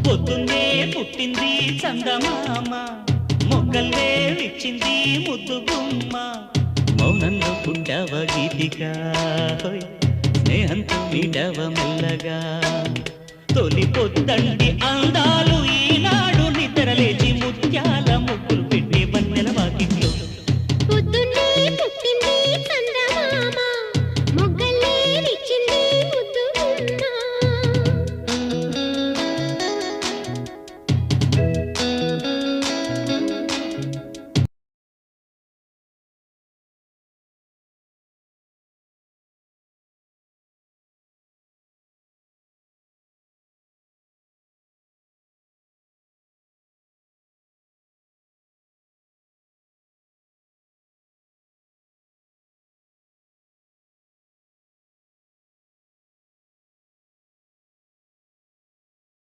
పొద్దున్నే పుట్టింది చందమామ మొగ్గల్లే విచ్చింది ముద్దు గుమ్మ మౌనంలో పుట్టావ గీతిగా స్నేహంతో మీటవ మెల్లగా తొలి పొద్దంటి అందాలు ఈ